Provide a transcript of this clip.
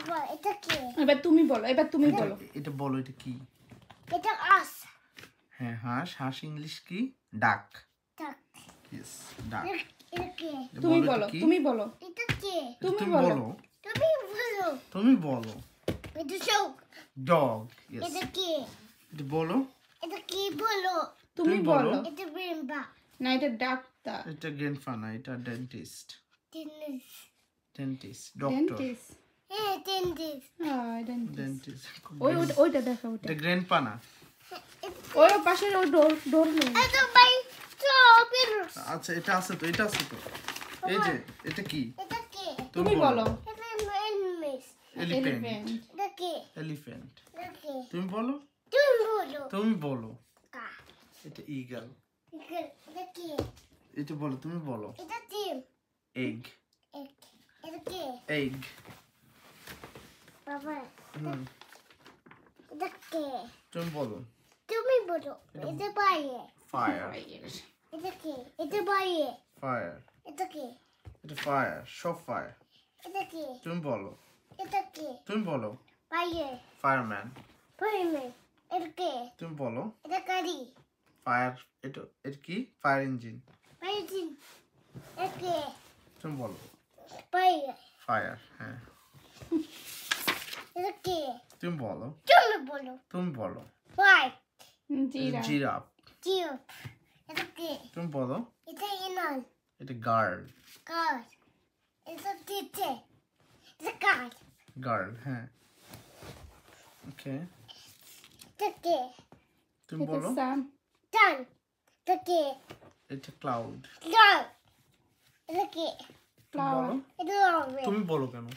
বাবা এটা কি? এবার তুমি বলো, এবার তুমি বলো। এটা বলো, এটা কি? এটা হাঁস। হ্যাঁ, হাঁস। হাঁস ইংলিশ কি? ডাক। ডাক। ইয়েস, ডাক। এটা কি? তুমি এটা বলো, কি? তুমি বলো। এটা কি? তুমি বলো। বলো। তুমি বলো। তুমি বলো। এটা চোখ। ডগ। ইয়েস। এটা কি? এটা বলো। এটা কি বলো? তুমি তুমি বলো। বলো। এটা ব্রেম্বা। না, এটা ডাক্তার। এটা গ্র্যান্ডফা না, এটা dentist. Tennis. Dentist, doctor. Dentist. হ্যাঁ টেনিস। হ্যাঁ, ডেন্টিস্ট। ডেন্টিস্ট। ওইটা দেখো, ওইটা। এটা গ্র্যান্ডপা না। ওই পাশের ওই ডোর নেই। এটা বাই চোপের। আচ্ছা, এটা আছে তো, এটা আছে তো। এই যে, এটা কি? এটা কি? তুমি বলো। এটা মেনমিস। এলিফ্যান্ট। এটা কি? এলিফ্যান্ট। এটা কি? তুমি বলো। তুমি বলো। তুমি বলো। কা। এটা ঈগল। এটা কি? এটা বলো, তুমি বলো। এটা ডিম। এগ। এটা কি? এগ। বাবা হুম, এটা কি? তুমি বলো। তুমি বলো। এটা বাইরে। ফায়ার। এটা কি? এটা বাইরে। ফায়ার। এটা কি? এটা ফায়ার। Show fire. এটা কি? তুমি বলো। এটা কি? তুমি বলো। বাইরে। ফায়ারম্যান। বাইরে। এটা কি? তুমি বলো। এটা গাড়ি। ফায়ার। এটা কি? Fire engine. বাইরে। এটা কি? তুমি বলো। বাইরে। ফায়ার। হ্যাঁ, এটা কি? তুমি বলো। তুমি বলো। তুমি বলো। হোয়াইট। জিরা। জিরাফ। জিও। এটা কি? তুমি বলো। এটা ইনাল। এটা গার্ল। কার। এটা দিতে। এটা কার। গার্ল। হ্যাঁ, ওকে। এটা কি? তুমি এটা বলো। সান। ডান। এটা কি? এটা ক্লাউড। ডান। এটা কি? তুমি বলো। এটা অরেঞ্জ। তুমি বলো কেন?